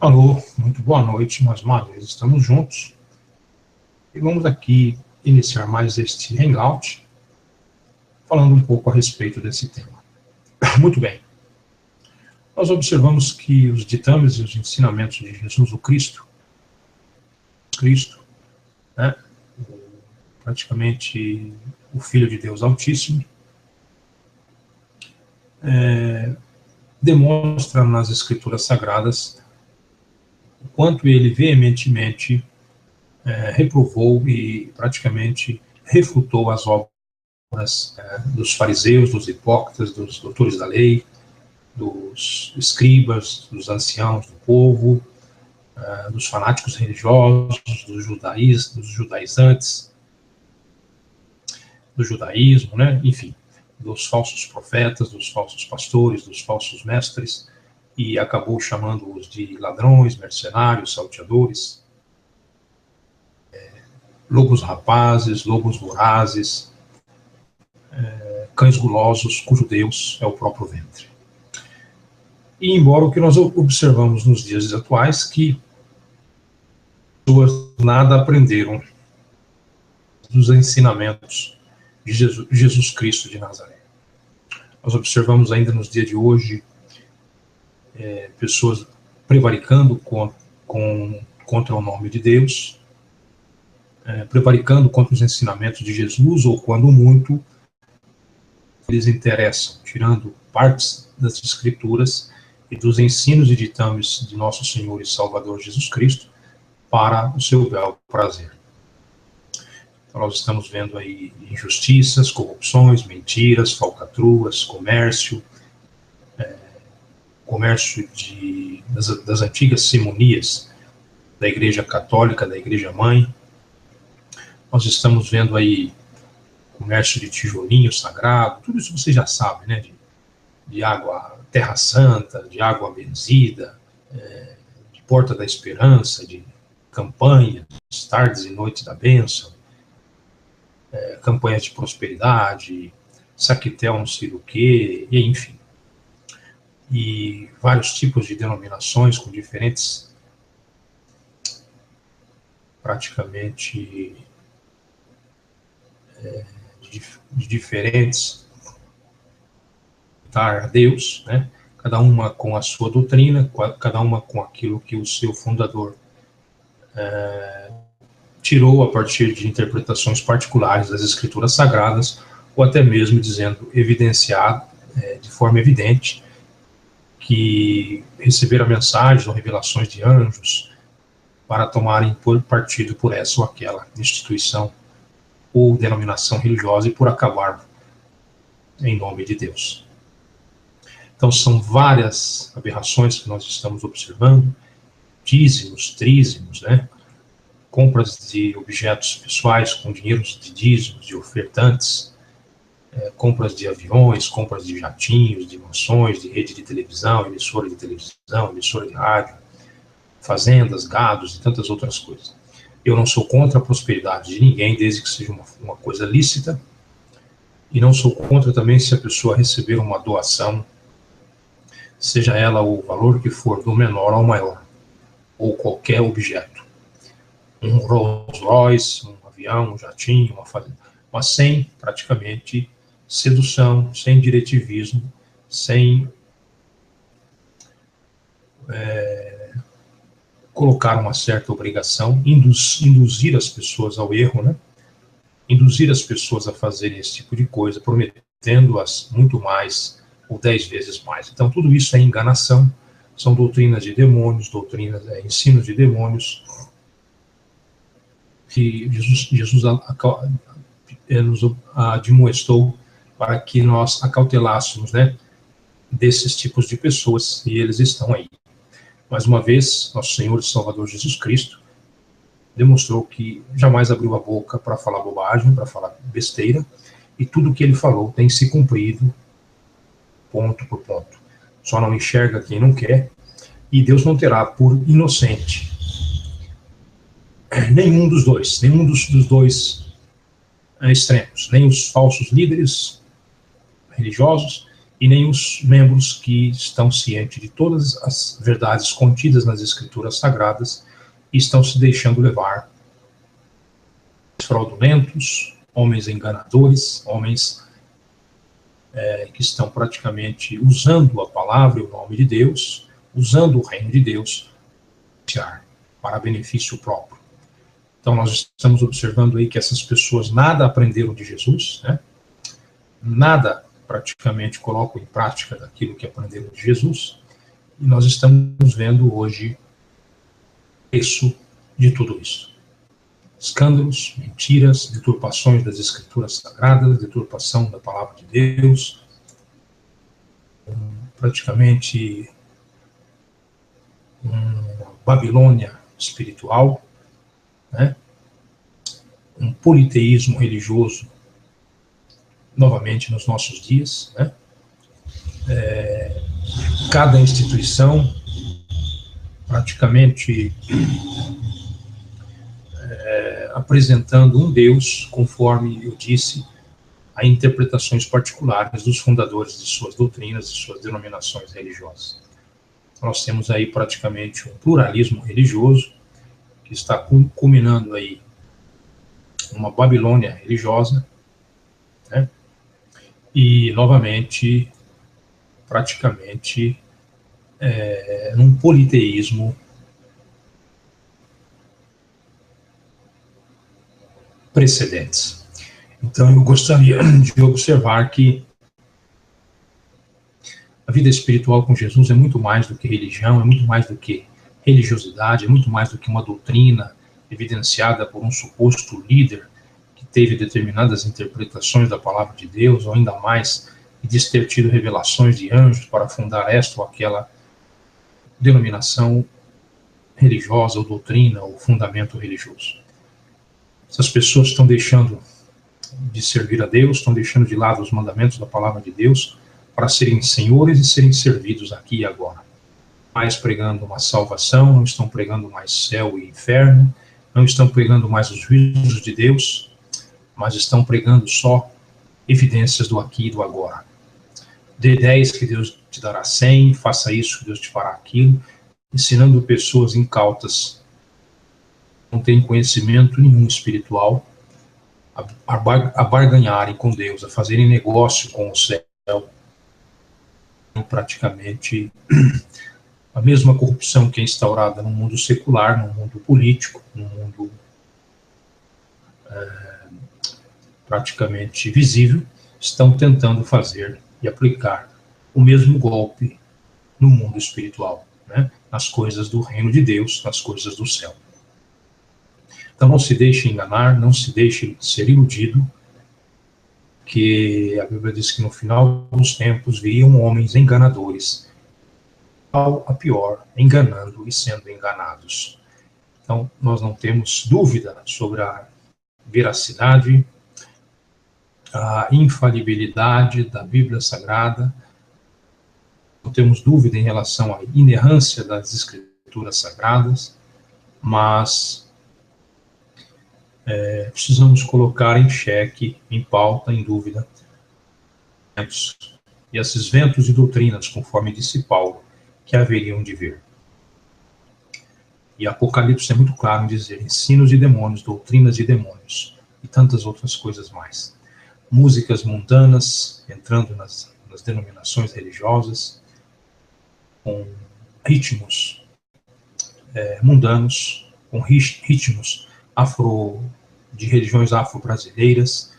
Alô, muito boa noite, mais uma vez estamos juntos e vamos aqui iniciar mais este Hangout, falando um pouco a respeito desse tema. Muito bem, nós observamos que os ditames e os ensinamentos de Jesus o Cristo, né, praticamente o Filho de Deus Altíssimo, demonstra nas Escrituras Sagradas o quanto ele veementemente reprovou e praticamente refutou as obras dos fariseus, dos hipócritas, dos doutores da lei, dos escribas, dos anciãos do povo, dos fanáticos religiosos, dos judaizantes, do judaísmo, né? Enfim, dos falsos profetas, dos falsos pastores, dos falsos mestres, e acabou chamando-os de ladrões, mercenários, salteadores, lobos rapazes, lobos vorazes, cães gulosos, cujo Deus é o próprio ventre. E embora o que nós observamos nos dias atuais, que pessoas nada aprenderam dos ensinamentos de Jesus Cristo de Nazaré. Nós observamos ainda nos dias de hoje pessoas prevaricando contra o nome de Deus, prevaricando contra os ensinamentos de Jesus, ou quando muito, eles interessam, tirando partes das Escrituras e dos ensinos e ditames de nosso Senhor e Salvador Jesus Cristo para o seu bel prazer. Então, nós estamos vendo aí injustiças, corrupções, mentiras, falcatruas, comércio das antigas simonias da Igreja Católica, da Igreja Mãe. Nós estamos vendo aí comércio de tijolinho sagrado, tudo isso você já sabe, né? De água Terra Santa, de água benzida, de Porta da Esperança, de campanhas, tardes e noites da bênção, campanhas de prosperidade, saquetel não sei do que, e enfim. E vários tipos de denominações com diferentes, praticamente, de diferentes a Deus, né? Cada uma com a sua doutrina, cada uma com aquilo que o seu fundador tirou a partir de interpretações particulares das Escrituras Sagradas, ou até mesmo dizendo, evidenciado de forma evidente, que receberam mensagens ou revelações de anjos para tomarem partido por essa ou aquela instituição ou denominação religiosa e por acabar em nome de Deus. Então são várias aberrações que nós estamos observando, dízimos, trízimos, né? Compras de objetos pessoais com dinheiros de dízimos, de ofertantes, compras de aviões, compras de jatinhos, de mansões, de rede de televisão, emissora de rádio, fazendas, gados e tantas outras coisas. Eu não sou contra a prosperidade de ninguém, desde que seja uma coisa lícita, e não sou contra também se a pessoa receber uma doação, seja ela o valor que for, do menor ao maior, ou qualquer objeto. Um Rolls Royce, um avião, um jatinho, uma fazenda, mas sem, praticamente, sedução, sem diretivismo, sem colocar uma certa obrigação, induzir as pessoas ao erro, né? Induzir as pessoas a fazerem esse tipo de coisa, prometendo-as muito mais ou 10 vezes mais. Então, tudo isso é enganação, são doutrinas de demônios, ensinos de demônios, que Jesus nos admoestou para que nós acautelássemos, né, desses tipos de pessoas, e eles estão aí. Mais uma vez, nosso Senhor e Salvador Jesus Cristo demonstrou que jamais abriu a boca para falar bobagem, para falar besteira, e tudo que ele falou tem se cumprido, ponto por ponto. Só não enxerga quem não quer, e Deus não terá por inocente nenhum dos dois extremos, nem os falsos líderes religiosos e nem os membros que estão cientes de todas as verdades contidas nas Escrituras Sagradas e estão se deixando levar. Fraudulentos, homens enganadores, homens que estão praticamente usando a palavra e o nome de Deus, usando o reino de Deus para benefício próprio. Então nós estamos observando aí que essas pessoas nada aprenderam de Jesus, né? Nada praticamente colocam em prática daquilo que aprenderam de Jesus, e nós estamos vendo hoje o preço de tudo isso. Escândalos, mentiras, deturpações das Escrituras Sagradas, deturpação da Palavra de Deus, praticamente uma Babilônia espiritual, né? Um politeísmo religioso, novamente nos nossos dias, né? Cada instituição praticamente apresentando um Deus, conforme eu disse, a interpretações particulares dos fundadores de suas doutrinas e suas denominações religiosas. Nós temos aí praticamente um pluralismo religioso que está culminando aí uma Babilônia religiosa, né? E, novamente, praticamente num politeísmo precedentes. Então, eu gostaria de observar que a vida espiritual com Jesus é muito mais do que religião, é muito mais do que religiosidade, é muito mais do que uma doutrina evidenciada por um suposto líder que teve determinadas interpretações da palavra de Deus, ou ainda mais, e diz ter tido revelações de anjos para fundar esta ou aquela denominação religiosa, ou doutrina, ou fundamento religioso. Essas pessoas estão deixando de servir a Deus, estão deixando de lado os mandamentos da palavra de Deus para serem senhores e serem servidos aqui e agora. Mais pregando uma salvação, não estão pregando mais céu e inferno, não estão pregando mais os juízos de Deus, mas estão pregando só evidências do aqui e do agora. Dê 10 que Deus te dará 100, faça isso que Deus te fará aquilo, ensinando pessoas incautas, não têm conhecimento nenhum espiritual, a barganharem com Deus, a fazerem negócio com o céu, praticamente a mesma corrupção que é instaurada no mundo secular, no mundo político, no mundo praticamente visível, estão tentando fazer e aplicar o mesmo golpe no mundo espiritual, né? Nas coisas do reino de Deus, nas coisas do céu. Então não se deixe enganar, não se deixe ser iludido, que a Bíblia diz que no final dos tempos viriam homens enganadores, ao a pior, enganando e sendo enganados. Então nós não temos dúvida sobre a veracidade, a infalibilidade da Bíblia Sagrada, não temos dúvida em relação à inerrância das Escrituras Sagradas, mas precisamos colocar em xeque, em pauta, em dúvida, e esses ventos e doutrinas, conforme disse Paulo, que haveriam de vir. E Apocalipse é muito claro em dizer ensinos de demônios, doutrinas de demônios, e tantas outras coisas mais. Músicas mundanas, entrando nas denominações religiosas, com ritmos mundanos, com ritmos de religiões afro-brasileiras,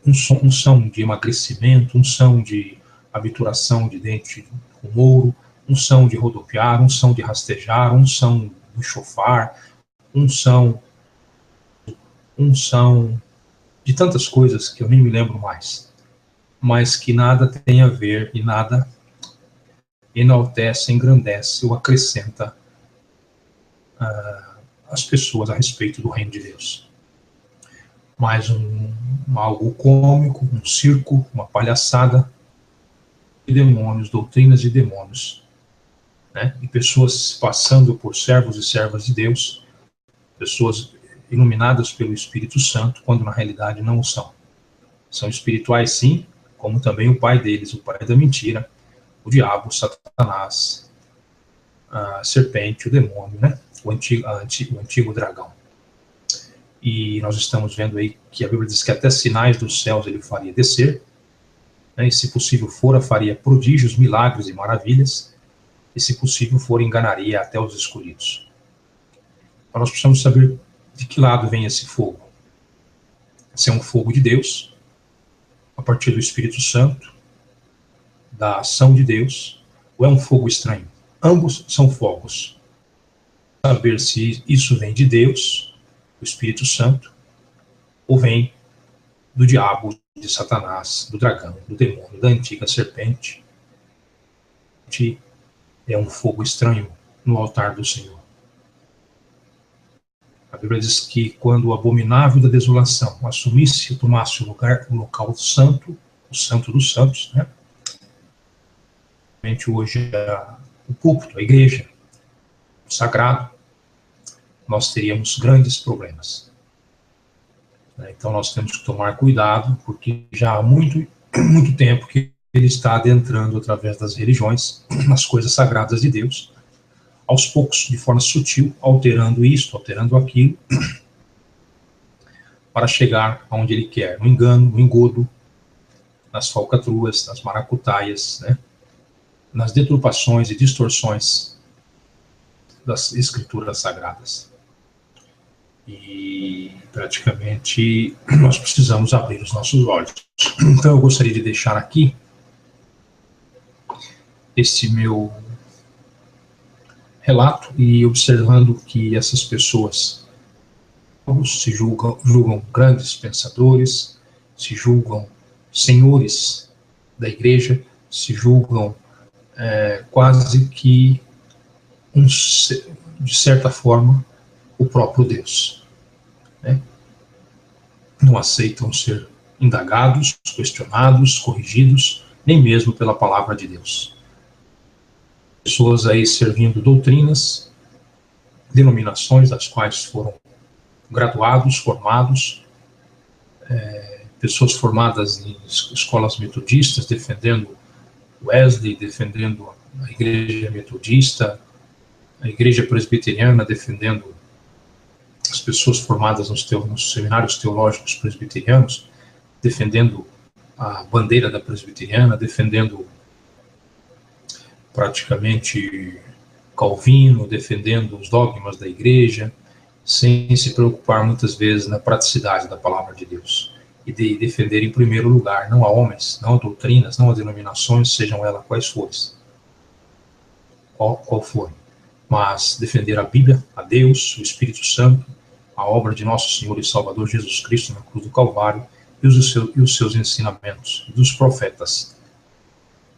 unção de emagrecimento, unção de habituração de dente com ouro, unção de rodopiar, unção de rastejar, unção do chofar, unção de tantas coisas que eu nem me lembro mais, mas que nada tem a ver e nada enaltece, engrandece ou acrescenta as pessoas a respeito do reino de Deus. Mais algo cômico, um circo, uma palhaçada de demônios, doutrinas de demônios, né? E pessoas se passando por servos e servas de Deus, pessoas iluminadas pelo Espírito Santo, quando na realidade não o são. São espirituais, sim, como também o pai deles, o pai da mentira, o diabo, Satanás, a serpente, o demônio, né? O antigo dragão. E nós estamos vendo aí que a Bíblia diz que até sinais dos céus ele faria descer, né? E se possível fora, faria prodígios, milagres e maravilhas, e se possível for, enganaria até os escolhidos. Então nós precisamos saber de que lado vem esse fogo. Se é um fogo de Deus, a partir do Espírito Santo, da ação de Deus, ou é um fogo estranho? Ambos são fogos. Saber se isso vem de Deus, do Espírito Santo, ou vem do diabo, de Satanás, do dragão, do demônio, da antiga serpente. É um fogo estranho no altar do Senhor. A Bíblia diz que quando o abominável da desolação assumisse, tomasse o local santo, o santo dos santos, né? Hoje o púlpito, a igreja, o sagrado, nós teríamos grandes problemas. Então nós temos que tomar cuidado, porque já há muito tempo que ele está adentrando através das religiões nas coisas sagradas de Deus, aos poucos, de forma sutil, alterando isto, alterando aquilo, para chegar aonde ele quer, no engano, no engodo, nas falcatruas, nas maracutaias, né? Nas deturpações e distorções das escrituras sagradas. E praticamente nós precisamos abrir os nossos olhos. Então eu gostaria de deixar aqui esse meu relato e observando que essas pessoas se julgam grandes pensadores, se julgam senhores da igreja, se julgam quase que, de certa forma, o próprio Deus. Né? Não aceitam ser indagados, questionados, corrigidos, nem mesmo pela palavra de Deus. Pessoas aí servindo doutrinas, denominações das quais foram graduados, formados, pessoas formadas em escolas metodistas, defendendo Wesley, defendendo a igreja metodista, a igreja presbiteriana, defendendo as pessoas formadas nos seminários teológicos presbiterianos, defendendo a bandeira da presbiteriana, defendendo praticamente Calvino, defendendo os dogmas da igreja, sem se preocupar muitas vezes na praticidade da palavra de Deus. E de defender em primeiro lugar, não a homens, não a doutrinas, não a denominações, sejam elas quais forem, qual for, mas defender a Bíblia, a Deus, o Espírito Santo, a obra de nosso Senhor e Salvador Jesus Cristo na cruz do Calvário e os seus ensinamentos dos profetas,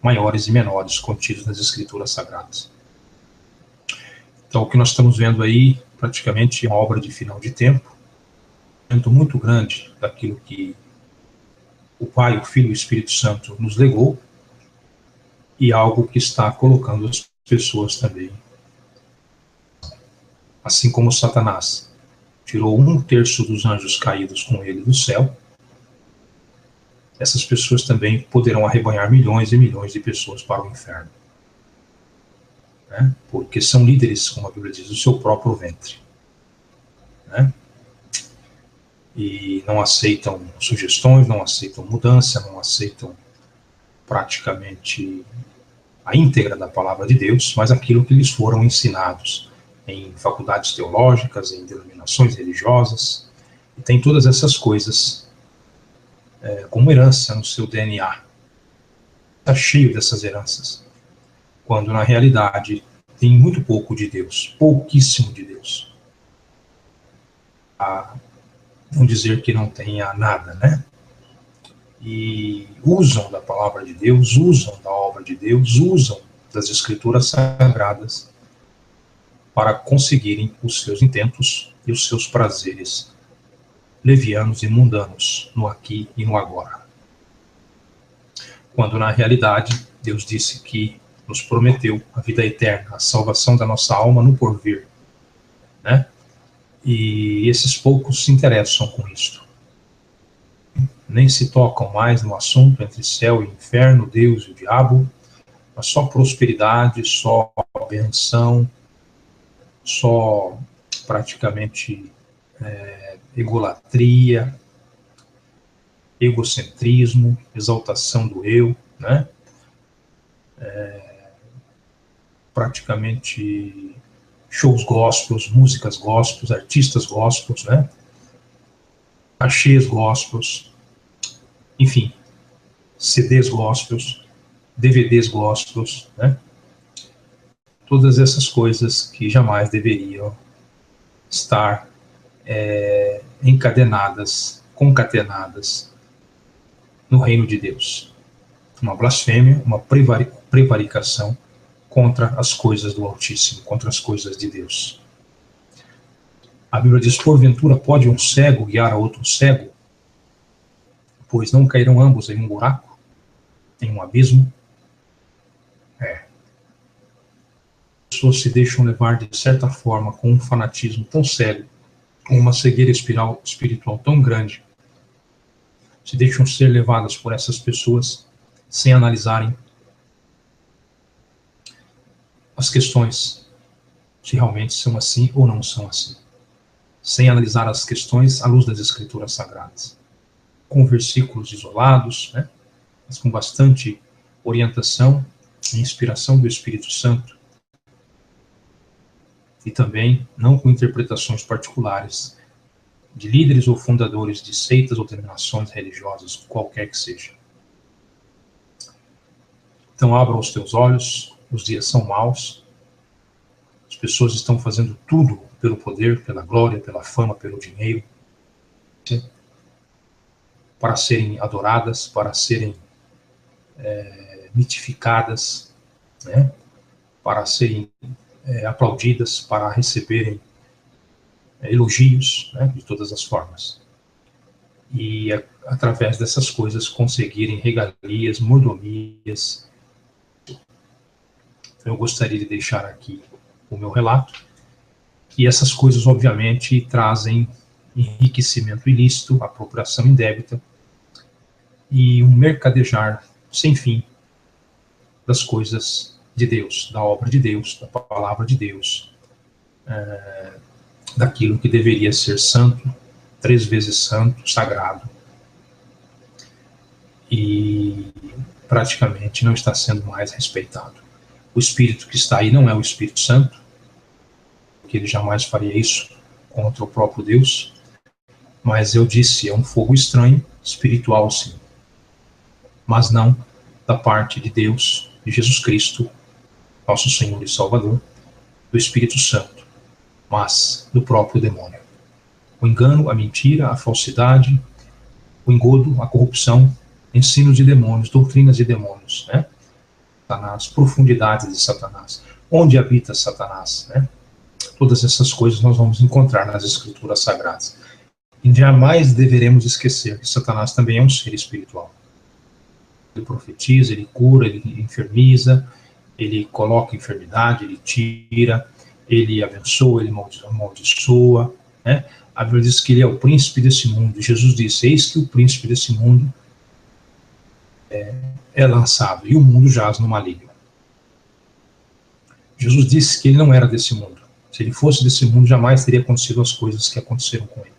maiores e menores, contidos nas Escrituras Sagradas. Então, o que nós estamos vendo aí, praticamente, é uma obra de final de tempo, um momento muito grande daquilo que o Pai, o Filho e o Espírito Santo nos legou, e algo que está colocando as pessoas também. Assim como Satanás tirou 1/3 dos anjos caídos com ele do céu, essas pessoas também poderão arrebanhar milhões e milhões de pessoas para o inferno. Né? Porque são líderes, como a Bíblia diz, do seu próprio ventre. Né? E não aceitam sugestões, não aceitam mudança, não aceitam praticamente a íntegra da palavra de Deus, mas aquilo que lhes foram ensinados em faculdades teológicas, em denominações religiosas, e tem todas essas coisas como herança no seu DNA. Está cheio dessas heranças, quando na realidade tem muito pouco de Deus, pouquíssimo de Deus. Vão dizer que não tenha nada, né? E usam da palavra de Deus, usam da obra de Deus, usam das Escrituras Sagradas para conseguirem os seus intentos e os seus prazeres levianos e mundanos no aqui e no agora. Quando na realidade Deus disse que nos prometeu a vida eterna, a salvação da nossa alma no porvir, né? E esses poucos se interessam com isto. nem se tocam mais no assunto entre céu e inferno, Deus e o diabo, mas só prosperidade, só benção, só praticamente egolatria, egocentrismo, exaltação do eu, né? Praticamente shows gospels, músicas gospels, artistas gospels, né? Cachês gospels, enfim, CDs gospels, DVDs gospels, né? Todas essas coisas que jamais deveriam estar encadenadas, concatenadas no reino de Deus. Uma blasfêmia, uma prevaricação contra as coisas do Altíssimo, contra as coisas de Deus. A Bíblia diz, porventura pode um cego guiar a outro cego? Pois não cairão ambos em um buraco, em um abismo? As pessoas se deixam levar de certa forma com um fanatismo tão cego, com uma cegueira espiritual tão grande, se deixam ser levadas por essas pessoas sem analisarem as questões, se realmente são assim ou não são assim, sem analisar as questões à luz das Escrituras Sagradas, com versículos isolados, né, mas com bastante orientação e inspiração do Espírito Santo, e também não com interpretações particulares de líderes ou fundadores de seitas ou denominações religiosas, qualquer que seja. Então abra os teus olhos, os dias são maus, as pessoas estão fazendo tudo pelo poder, pela glória, pela fama, pelo dinheiro, para serem adoradas, para serem mitificadas, né? Para serem aplaudidas, para receberem elogios, né? De todas as formas. E através dessas coisas conseguirem regalias, mordomias. Eu gostaria de deixar aqui o meu relato, que essas coisas obviamente trazem enriquecimento ilícito, apropriação indébita e um mercadejar sem fim das coisas de Deus, da obra de Deus, da palavra de Deus, daquilo que deveria ser santo, 3 vezes santo, sagrado, e praticamente não está sendo mais respeitado. O Espírito que está aí não é o Espírito Santo, porque ele jamais faria isso contra o próprio Deus, mas eu disse, é um fogo estranho, espiritual sim, mas não da parte de Deus, de Jesus Cristo, nosso Senhor e Salvador, do Espírito Santo, mas do próprio demônio. O engano, a mentira, a falsidade, o engodo, a corrupção, ensinos de demônios, doutrinas de demônios, né? Satanás, profundidades de Satanás, onde habita Satanás, né? Todas essas coisas nós vamos encontrar nas Escrituras Sagradas. E jamais deveremos esquecer que Satanás também é um ser espiritual. Ele profetiza, ele cura, ele enfermiza, ele coloca enfermidade, ele tira, ele abençoa, ele amaldiçoa, né? A Bíblia diz que ele é o príncipe desse mundo. Jesus disse, eis que o príncipe desse mundo é lançado, e o mundo jaz no maligno. Jesus disse que ele não era desse mundo. Se ele fosse desse mundo, jamais teria acontecido as coisas que aconteceram com ele.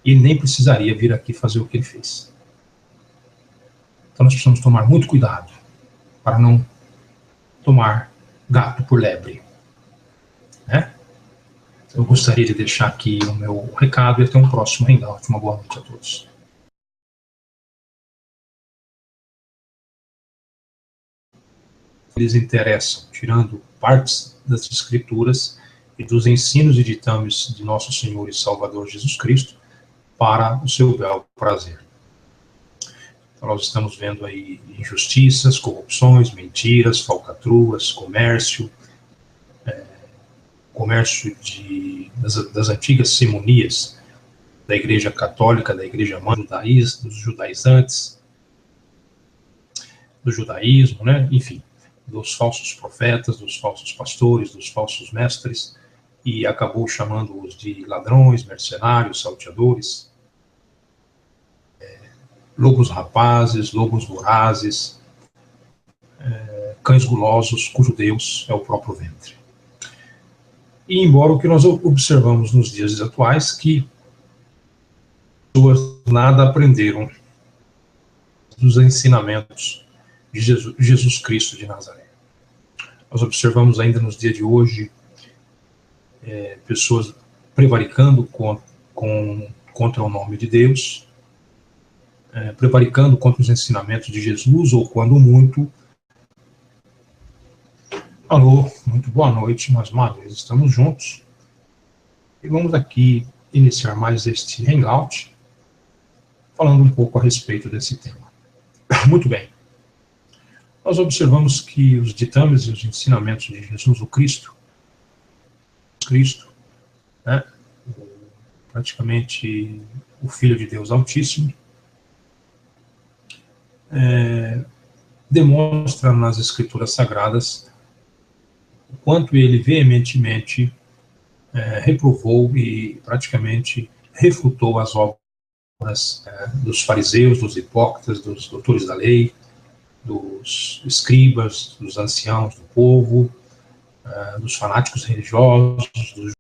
E ele nem precisaria vir aqui fazer o que ele fez. Então nós precisamos tomar muito cuidado para não tomar gato por lebre, né? Eu gostaria de deixar aqui o meu recado e até um próximo hangout. Uma boa noite a todos. Eles interessam, tirando partes das Escrituras e dos ensinos e ditames de nosso Senhor e Salvador Jesus Cristo para o seu bel prazer. Então, nós estamos vendo aí injustiças, corrupções, mentiras, falcatruas, comércio das antigas simonias da Igreja Católica, da Igreja Mãe, dos judaizantes, do judaísmo, né? Enfim, dos falsos profetas, dos falsos pastores, dos falsos mestres, e acabou chamando-os de ladrões, mercenários, salteadores, lobos rapazes, lobos vorazes, cães gulosos, cujo Deus é o próprio ventre. E embora o que nós observamos nos dias atuais, que pessoas nada aprenderam dos ensinamentos de Jesus Cristo de Nazaré. Nós observamos ainda nos dias de hoje pessoas prevaricando contra o nome de Deus, prevaricando contra os ensinamentos de Jesus, ou quando muito. Alô, muito boa noite, mais uma vez estamos juntos. E vamos aqui iniciar mais este hangout, falando um pouco a respeito desse tema. Muito bem. Nós observamos que os ditames e os ensinamentos de Jesus o Cristo, né, praticamente o Filho de Deus Altíssimo, demonstra nas Escrituras Sagradas o quanto ele veementemente reprovou e praticamente refutou as obras dos fariseus, dos hipócritas, dos doutores da lei, dos escribas, dos anciãos do povo, dos fanáticos religiosos, dos